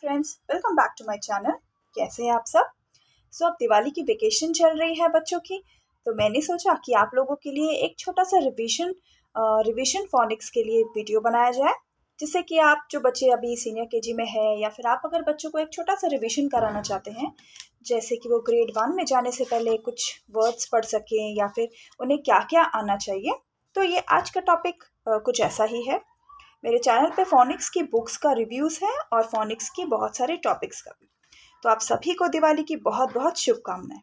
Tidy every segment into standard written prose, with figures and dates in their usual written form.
Friends, welcome back to my channel. कैसे हैं आप सब? अब दिवाली की वेकेशन चल रही है बच्चों की, तो मैंने सोचा कि आप लोगों के लिए एक छोटा सा रिवीजन फोनिक्स के लिए वीडियो बनाया जाए, जिससे कि आप जो बच्चे अभी सीनियर केजी में है या फिर आप अगर बच्चों को एक छोटा सा रिवीजन कराना चाहते हैं, जैसे कि वो ग्रेड 1 में जाने से पहले कुछ वर्ड्स पढ़ सकें या फिर उन्हें क्या क्या आना चाहिए, तो ये आज का टॉपिक कुछ ऐसा ही है। मेरे चैनल पे फोनिक्स की बुक्स का रिव्यूज़ है और फोनिक्स की बहुत सारे टॉपिक्स का भी। तो आप सभी को दिवाली की बहुत बहुत शुभकामनाएं।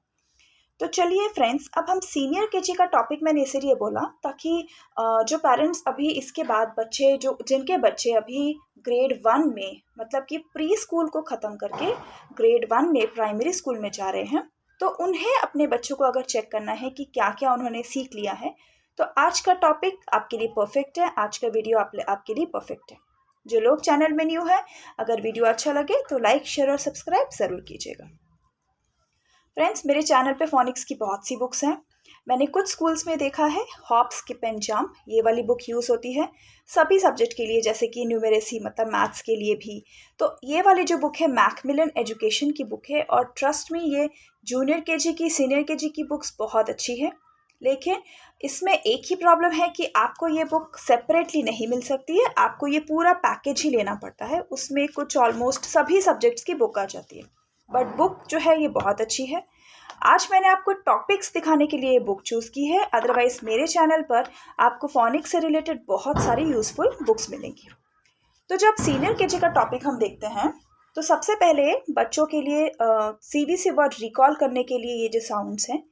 तो चलिए फ्रेंड्स, अब हम सीनियर केजी का टॉपिक मैंने इसीलिए बोला ताकि जो पेरेंट्स अभी इसके बाद बच्चे जिनके बच्चे अभी ग्रेड 1 में, मतलब कि प्री स्कूल को ख़त्म करके ग्रेड 1 में प्राइमरी स्कूल में जा रहे हैं, तो उन्हें अपने बच्चों को अगर चेक करना है कि क्या क्या उन्होंने सीख लिया है, तो आज का टॉपिक आपके लिए परफेक्ट है। आज का वीडियो आपके लिए परफेक्ट है। जो लोग चैनल में न्यू है, अगर वीडियो अच्छा लगे तो लाइक, शेयर और सब्सक्राइब ज़रूर कीजिएगा। फ्रेंड्स, मेरे चैनल पे फोनिक्स की बहुत सी बुक्स हैं। मैंने कुछ स्कूल्स में देखा है हॉप, स्किप एंड जंप ये वाली बुक यूज़ होती है सभी सब्जेक्ट के लिए, जैसे कि न्यूमेरेसी मतलब मैथ्स के लिए भी। तो ये वाली जो बुक है मैकमिलन एजुकेशन की बुक है, और ट्रस्ट में ये जूनियर केजी की, सीनियर केजी की बुक्स बहुत अच्छी है। लेकिन इसमें एक ही प्रॉब्लम है कि आपको ये बुक सेपरेटली नहीं मिल सकती है, आपको ये पूरा पैकेज ही लेना पड़ता है। उसमें कुछ ऑलमोस्ट सभी सब्जेक्ट्स की बुक आ जाती है, बट बुक जो है ये बहुत अच्छी है। आज मैंने आपको टॉपिक्स दिखाने के लिए ये बुक चूज़ की है, अदरवाइज मेरे चैनल पर आपको फोनिक्स से रिलेटेड बहुत सारी यूज़फुल बुक्स मिलेंगी। तो जब सीनियर केजी का टॉपिक हम देखते हैं, तो सबसे पहले बच्चों के लिए सीवीसी वर्ड रिकॉल करने के लिए ये जो साउंड्स हैं,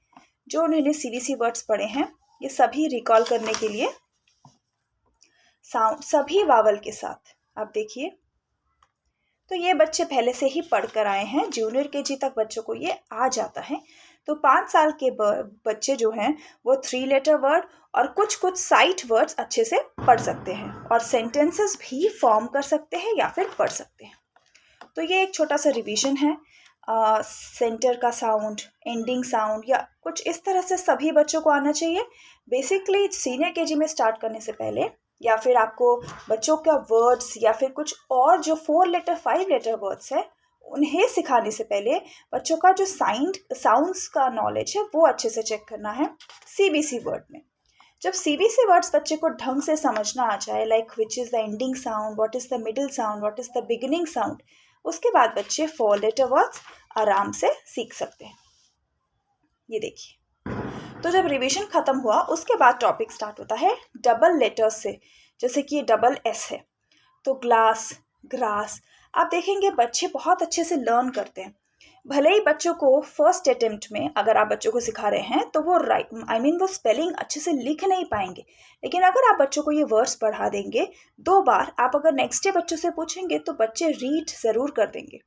जो उन्होंने सीवीसी वर्ड्स पढ़े हैं, ये सभी रिकॉल करने के लिए साउंड सभी वावल के साथ आप देखिए। तो ये बच्चे पहले से ही पढ़ कर आए हैं, जूनियर केजी तक बच्चों को ये आ जाता है। तो 5 साल के बच्चे जो हैं वो 3 लेटर वर्ड और कुछ कुछ साइट वर्ड्स अच्छे से पढ़ सकते हैं, और सेंटेंसेस भी फॉर्म कर सकते हैं या फिर पढ़ सकते हैं। तो ये एक छोटा सा रिवीजन है। सेंटर का साउंड, एंडिंग साउंड या कुछ इस तरह से सभी बच्चों को आना चाहिए। बेसिकली सीनियर केजी में स्टार्ट करने से पहले, या फिर आपको बच्चों का वर्ड्स या फिर कुछ और जो 4 लेटर 5 लेटर वर्ड्स है उन्हें सिखाने से पहले बच्चों का जो साउंड्स का नॉलेज है वो अच्छे से चेक करना है सीबीसी वर्ड में। जब सीबीसी वर्ड्स बच्चे को ढंग से समझना आ जाए, like which is the ending sound, what is the middle sound, what is the beginning sound, उसके बाद बच्चे 4 लेटर वर्ड्स आराम से सीख सकते हैं। ये देखिए, तो जब रिवीजन खत्म हुआ उसके बाद टॉपिक स्टार्ट होता है डबल लेटर्स से, जैसे कि ये डबल एस है। तो ग्लास, ग्रास, आप देखेंगे बच्चे बहुत अच्छे से लर्न करते हैं। भले ही बच्चों को फर्स्ट अटेम्प्ट में अगर आप बच्चों को सिखा रहे हैं तो वो वो स्पेलिंग अच्छे से लिख नहीं पाएंगे, लेकिन अगर आप बच्चों को ये वर्ड्स पढ़ा देंगे 2 बार, आप अगर नेक्स्ट डे बच्चों से पूछेंगे तो बच्चे रीड ज़रूर कर देंगे।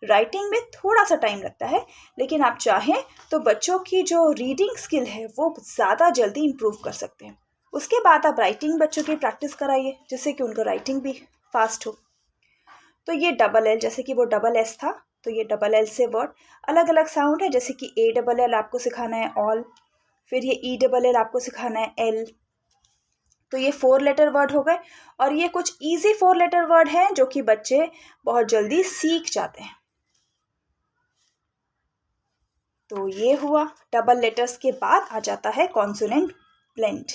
राइटिंग में थोड़ा सा टाइम लगता है, लेकिन आप चाहें तो बच्चों की जो रीडिंग स्किल है वो ज़्यादा जल्दी इम्प्रूव कर सकते हैं। उसके बाद आप राइटिंग बच्चों की प्रैक्टिस कराइए, जिससे कि उनका राइटिंग भी फास्ट हो। तो ये डबल एल, जैसे कि वो डबल एस था, तो ये डबल एल से वर्ड अलग अलग साउंड है, जैसे कि ए डबल एल आपको सिखाना है ऑल, फिर ये ई डबल एल आपको सिखाना है एल। तो ये 4 लेटर वर्ड हो गए, और ये कुछ इजी 4 लेटर वर्ड हैं जो कि बच्चे बहुत जल्दी सीख जाते हैं। तो ये हुआ डबल लेटर्स के बाद आ जाता है कॉन्सोनेंट ब्लेंड।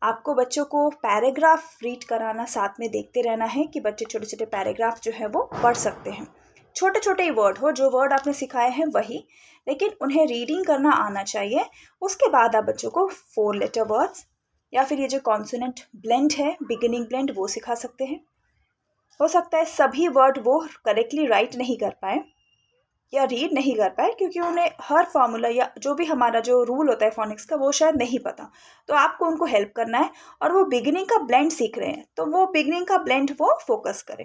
आपको बच्चों को पैराग्राफ रीड कराना, साथ में देखते रहना है कि बच्चे छोटे छोटे पैराग्राफ जो है वो पढ़ सकते हैं। छोटे छोटे ही वर्ड हो, जो वर्ड आपने सिखाए हैं वही, लेकिन उन्हें रीडिंग करना आना चाहिए। उसके बाद आप बच्चों को 4 लेटर वर्ड्स या फिर ये जो कॉन्सोनेंट ब्लेंड है, बिगिनिंग ब्लेंड, वो सिखा सकते हैं। हो सकता है सभी वर्ड वो करेक्टली राइट नहीं कर पाए या रीड नहीं कर पाए, क्योंकि उन्हें हर फॉर्मूला या जो भी हमारा जो रूल होता है फोनिक्स का वो शायद नहीं पता। तो आपको उनको हेल्प करना है, और वो बिगिनिंग का ब्लेंड सीख रहे हैं तो वो बिगिनिंग का ब्लेंड वो फोकस करें।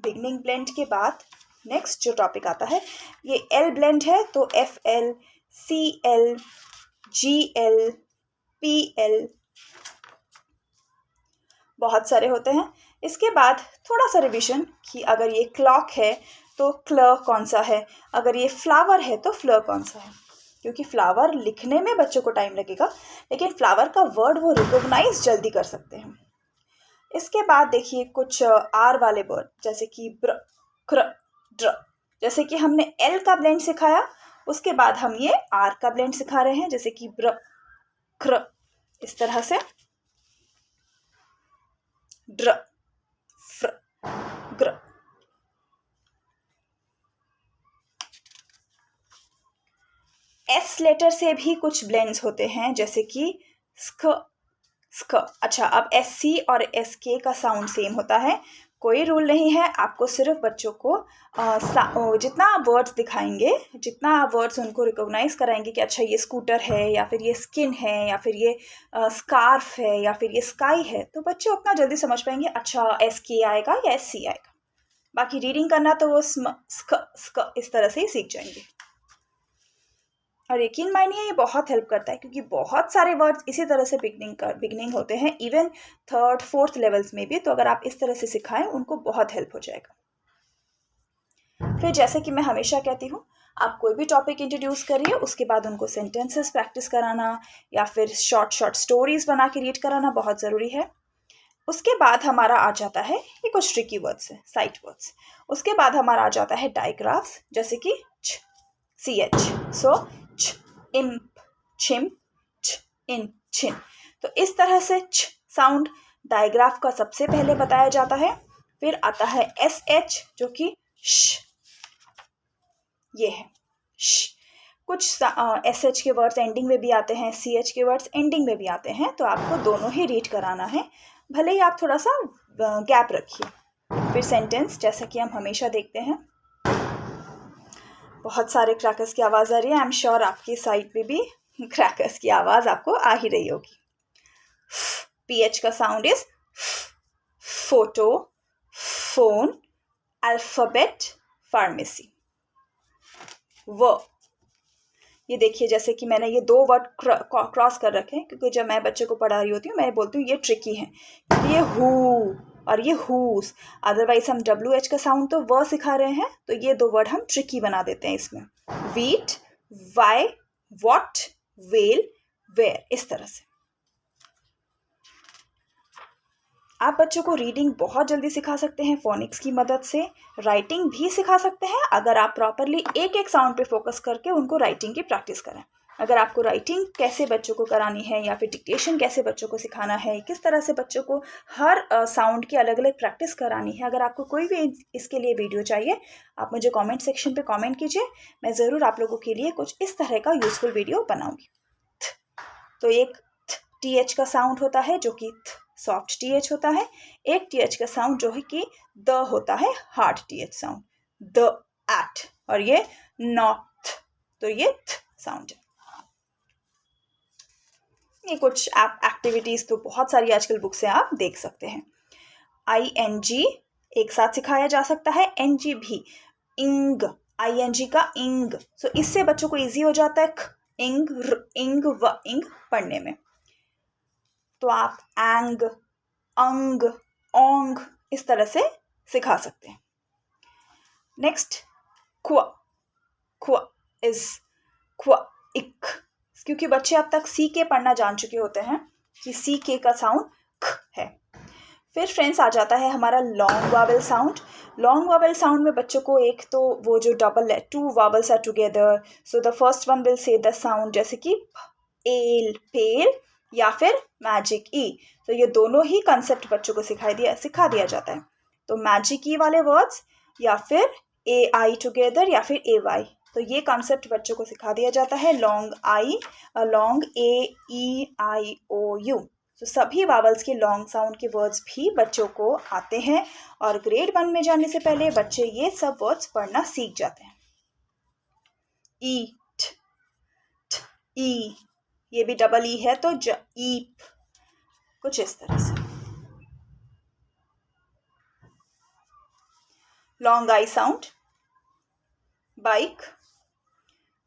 बिगिनिंग ब्लेंड के बाद नेक्स्ट जो टॉपिक आता है ये एल ब्लेंड है। तो FL, CL, GL, PL बहुत सारे होते हैं। इसके बाद थोड़ा सा रिवीजन कि अगर ये क्लॉक है तो क्ल कौन सा है, अगर ये फ्लावर है तो फ्ल कौन सा है, क्योंकि फ्लावर लिखने में बच्चों को टाइम लगेगा, लेकिन फ्लावर का वर्ड वो रिकॉग्नाइज जल्दी कर सकते हैं। इसके बाद देखिए कुछ आर वाले वर्ड, जैसे कि ब्र, क्र, ड्र। जैसे कि हमने एल का ब्लेंड सिखाया, उसके बाद हम ये आर का ब्लेंड सिखा रहे हैं, जैसे कि ब्र, क्र, इस तरह से ड्र, फ्र, ग्र। एस लेटर से भी कुछ ब्लेंड्स होते हैं, जैसे कि स्क, स्क। अच्छा, अब एस सी और एस के का साउंड सेम होता है, कोई रूल नहीं है। आपको सिर्फ बच्चों को जितना आप वर्ड्स दिखाएंगे, जितना आप वर्ड्स उनको रिकॉग्नाइज कराएंगे कि अच्छा ये स्कूटर है, या फिर ये स्किन है, या फिर ये स्कार्फ है, या फिर ये स्काई है, तो बच्चे उतना जल्दी समझ पाएंगे अच्छा एस के आएगा या एस सी आएगा। बाकी रीडिंग करना तो वो स्क इस तरह से ही सीख जाएंगे। और यकीन मानिए ये बहुत हेल्प करता है, क्योंकि बहुत सारे वर्ड्स इसी तरह से बिगनिंग होते हैं, इवन 3rd 4th लेवल्स में भी। तो अगर आप इस तरह से सिखाएं, उनको बहुत हेल्प हो जाएगा। फिर जैसे कि मैं हमेशा कहती हूँ, आप कोई भी टॉपिक इंट्रोड्यूस करिए, उसके बाद उनको सेंटेंसेस प्रैक्टिस कराना या फिर शॉर्ट स्टोरीज बना के रीड कराना बहुत ज़रूरी है। उसके बाद हमारा आ जाता है, ये कुछ ट्रिकी वर्ड्स है, साइट वर्ड्स। उसके बाद हमारा आ जाता है डायग्राफ्स, जैसे कि CH, सो च, इम्प, छिम, च, इन, छिन। तो इस तरह से च साउंड डायग्राफ का सबसे पहले बताया जाता है। फिर आता है SH, जो कि श, ये है श। कुछ SH के वर्ड्स एंडिंग में भी आते हैं, CH के वर्ड्स एंडिंग में भी आते हैं, तो आपको दोनों ही रीड कराना है, भले ही आप थोड़ा सा गैप रखिए। फिर सेंटेंस, जैसा कि हम हमेशा देखते हैं। बहुत सारे क्रैकर्स की आवाज़ आ रही है, आई एम श्योर आपकी साइड पे भी क्रैकर्स की आवाज़ आपको आ ही रही होगी। PH का sound is photo, phone, alphabet, pharmacy. ये देखिए, जैसे कि मैंने ये 2 वर्ड क्रॉस कर रखे हैं, क्योंकि जब मैं बच्चे को पढ़ा रही होती हूँ मैं बोलती हूँ ये ट्रिकी है, क्योंकि ये हु और ये हुस। अदरवाइज हम WH का साउंड तो व सिखा रहे हैं, तो ये 2 वर्ड हम ट्रिकी बना देते हैं इसमें। Wheat, why, what, well, where, इस तरह से। आप बच्चों को रीडिंग बहुत जल्दी सिखा सकते हैं फोनिक्स की मदद से, राइटिंग भी सिखा सकते हैं अगर आप प्रॉपरली एक एक साउंड पे फोकस करके उनको राइटिंग की प्रैक्टिस करें। अगर आपको राइटिंग कैसे बच्चों को करानी है, या फिर डिक्टेशन कैसे बच्चों को सिखाना है, किस तरह से बच्चों को हर साउंड की अलग अलग प्रैक्टिस करानी है, अगर आपको कोई भी इसके लिए वीडियो चाहिए, आप मुझे कमेंट सेक्शन पे कमेंट कीजिए, मैं ज़रूर आप लोगों के लिए कुछ इस तरह का यूज़फुल वीडियो बनाऊंगी। तो एक TH का साउंड होता है जो कि सॉफ्ट TH होता है, एक TH का साउंड जो है कि द होता है, hard TH sound, the, at, और ये नॉट, तो ये थ साउंड है। ये कुछ एक्टिविटीज तो बहुत सारी आजकल बुक से आप देख सकते हैं। ING एक साथ सिखाया जा सकता है, NG भी, इंग, ING का इंग, सो इससे बच्चों को इजी हो जाता है इंग, इंग व इंग पढ़ने में। तो आप एंग, अंग, ओंग इस तरह से सिखा सकते हैं। नेक्स्ट क्वा, क्वा इज क्वा इक, क्योंकि बच्चे अब तक सी के पढ़ना जान चुके होते हैं कि सी के का साउंड ख है। फिर फ्रेंड्स आ जाता है हमारा long vowel sound. Long vowel sound में बच्चों को एक तो वो जो डबल है, 2 vowels are together, so the first one will say the sound, जैसे कि एल, पेल, या फिर मैजिक ई। तो ये दोनों ही कंसेप्ट बच्चों को सिखा दिया जाता है। तो मैजिक ई वाले वर्ड्स, या फिर AI टुगेदर, या फिर AY, तो ये कॉन्सेप्ट बच्चों को सिखा दिया जाता है। लॉन्ग आई, लॉन्ग AEIOU, तो सभी वावल्स के लॉन्ग साउंड के वर्ड्स भी बच्चों को आते हैं, और ग्रेड 1 में जाने से पहले बच्चे ये सब वर्ड्स पढ़ना सीख जाते हैं। ईट, ई, ये भी डबल ई है, तो ईप, कुछ इस तरह से। Long I sound, bike,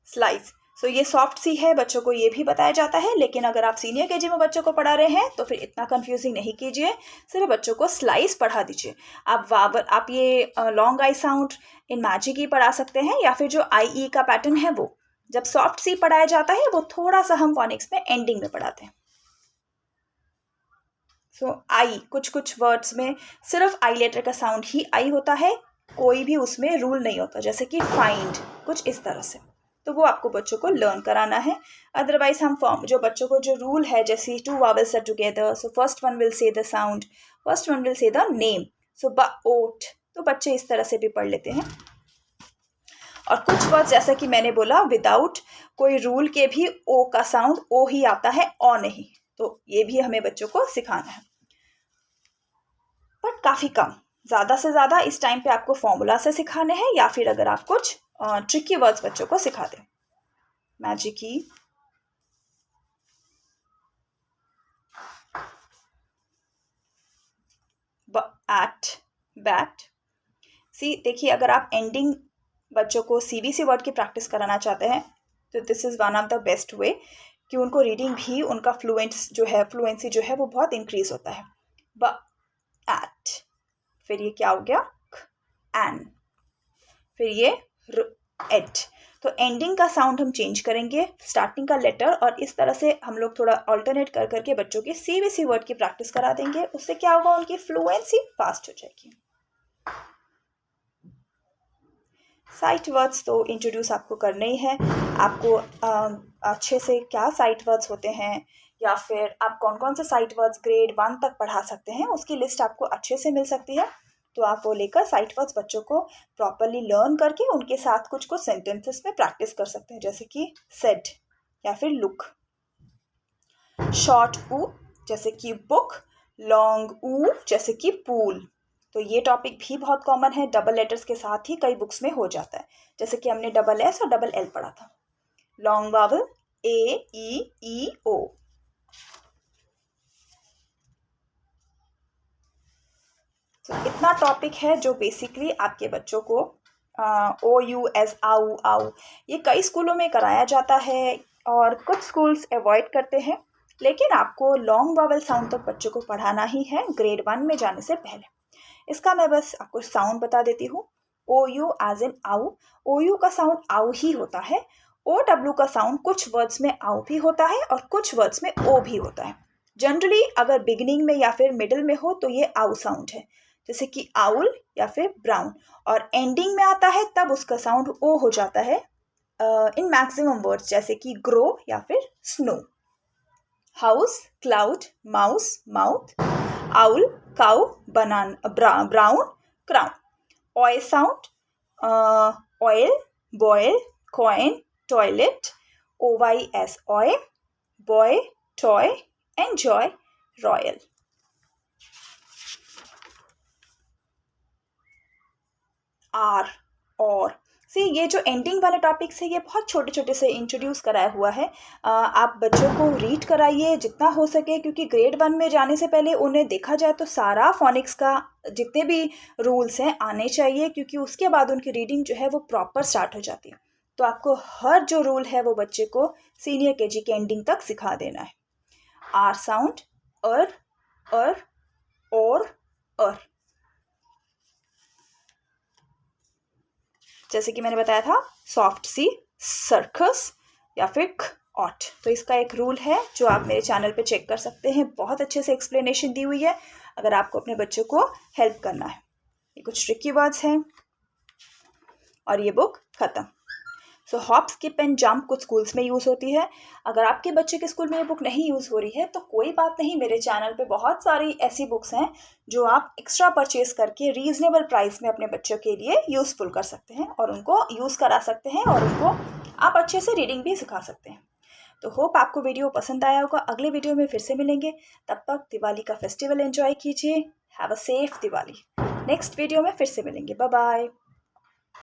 slice, so ये सॉफ्ट सी है, बच्चों को ये भी बताया जाता है, लेकिन अगर आप सीनियर KG में बच्चों को पढ़ा रहे हैं तो फिर इतना कंफ्यूजिंग नहीं कीजिए, सिर्फ बच्चों को स्लाइस पढ़ा दीजिए। आप ये long I sound in magic ही पढ़ा सकते हैं, या फिर जो IE का पैटर्न है वो जब सॉफ्ट सी पढ़ाया जाता है, वो थोड़ा सा हम फोनिक्स में एंडिंग में पढ़ाते हैं। सो आई, कुछ कुछ वर्ड्स में सिर्फ आई लेटर का साउंड ही आई होता है, कोई भी उसमें रूल नहीं होता, जैसे कि फाइंड, कुछ इस तरह से। तो वो आपको बच्चों को लर्न कराना है। अदरवाइज हम फॉर्म जो बच्चों को जो रूल है, जैसे 2 vowels are together, so first one will say the sound, first one will say the name, so oat, तो बच्चे इस तरह से भी पढ़ लेते हैं। और कुछ वर्ड्स जैसा कि मैंने बोला विदाउट कोई रूल के भी ओ का साउंड ओ ही आता है, ओ नहीं, तो ये भी हमें बच्चों को सिखाना है, बट काफ़ी कम। ज़्यादा से ज़्यादा इस टाइम पे आपको फॉर्मूला से सिखाने हैं, या फिर अगर आप कुछ ट्रिकी वर्ड्स बच्चों को सिखा दें। मैजिकी, एट, बैट। सी देखिए, अगर आप एंडिंग बच्चों को सीबीसी वर्ड की प्रैक्टिस कराना चाहते हैं तो this is one of the best way, कि उनको रीडिंग भी उनका फ्लुएंसी जो है वो बहुत इंक्रीज होता है। ब एट, फिर ये क्या हो गया, एन, फिर ये एट। तो एंडिंग का साउंड हम चेंज करेंगे, स्टार्टिंग का लेटर, और इस तरह से हम लोग थोड़ा ऑल्टरनेट कर करके बच्चों की सीबीसी वर्ड की प्रैक्टिस करा देंगे। उससे क्या होगा, उनकी फ्लुएंसी फास्ट हो जाएगी। साइट वर्ड्स तो इंट्रोड्यूस आपको करने ही है। आपको अच्छे से क्या साइट वर्ड्स होते हैं, या फिर आप कौन कौन से साइट वर्ड्स ग्रेड 1 तक पढ़ा सकते हैं, उसकी लिस्ट आपको अच्छे से मिल सकती है। तो आप वो लेकर साइट वर्ड्स बच्चों को प्रॉपरली लर्न करके उनके साथ कुछ कुछ सेंटेंसेस में प्रैक्टिस कर सकते हैं, जैसे कि सेड या फिर लुक। शॉर्ट ऊ जैसे कि बुक, लॉन्ग ऊ जैसे कि पूल। तो ये टॉपिक भी बहुत कॉमन है, डबल लेटर्स के साथ ही कई बुक्स में हो जाता है, जैसे कि हमने डबल एस और डबल एल पढ़ा था। लॉन्ग वावल ए ई ओ। तो इतना टॉपिक है जो बेसिकली आपके बच्चों को ओ यू एस आउ आउ, ये कई स्कूलों में कराया जाता है और कुछ स्कूल्स अवॉइड करते हैं, लेकिन आपको लॉन्ग वावल साउंड तक बच्चों को पढ़ाना ही है ग्रेड 1 में जाने से पहले। इसका मैं बस आपको साउंड बता देती हूँ। ओ यू एज इन आउ, ओ यू का साउंड आउ ही होता है। ओ डब्ल्यू का साउंड कुछ वर्ड्स में आउ भी होता है और कुछ वर्ड्स में ओ भी होता है। जनरली अगर बिगिनिंग में या फिर मिडिल में हो तो ये आउ साउंड है, जैसे कि आउल या फिर ब्राउन, और एंडिंग में आता है तब उसका साउंड ओ हो जाता है इन मैक्सिमम वर्ड्स, जैसे कि ग्रो या फिर snow. House, cloud, mouse, mouth, owl, cow, banana, brown, crown. Oy sound, oil, boil, coin, toilet, OYS oy, boy, toy, enjoy, royal. R, और सी ये जो एंडिंग वाले टॉपिक्स है ये बहुत छोटे छोटे से इंट्रोड्यूस कराया हुआ है। आप बच्चों को रीड कराइए जितना हो सके, क्योंकि ग्रेड 1 में जाने से पहले उन्हें देखा जाए तो सारा फोनिक्स का जितने भी रूल्स हैं आने चाहिए, क्योंकि उसके बाद उनकी रीडिंग जो है वो प्रॉपर स्टार्ट हो जाती है। तो आपको हर जो रूल है वो बच्चे को सीनियर KG के एंडिंग तक सिखा देना है। आर साउंड, अर, और, जैसे कि मैंने बताया था, सॉफ्ट सी, सर्कस, या फिर ऑट। तो इसका एक रूल है जो आप मेरे चैनल पे चेक कर सकते हैं, बहुत अच्छे से एक्सप्लेनेशन दी हुई है अगर आपको अपने बच्चों को हेल्प करना है। ये कुछ ट्रिकी वर्ड्स हैं और ये बुक ख़त्म। सो हॉप, स्किप एंड जंप कुछ स्कूल्स में यूज़ होती है। अगर आपके बच्चे के स्कूल में ये बुक नहीं यूज़ हो रही है तो कोई बात नहीं, मेरे चैनल पे बहुत सारी ऐसी बुक्स हैं जो आप एक्स्ट्रा परचेज करके रीज़नेबल प्राइस में अपने बच्चों के लिए यूज़फुल कर सकते हैं और उनको यूज़ करा सकते हैं, और उनको आप अच्छे से रीडिंग भी सिखा सकते हैं। तो होप आपको वीडियो पसंद आया होगा। अगले वीडियो में फिर से मिलेंगे, तब तक दिवाली का फेस्टिवल एंजॉय कीजिए। Have a safe Diwali. Next video में फिर से मिलेंगे। Bye bye.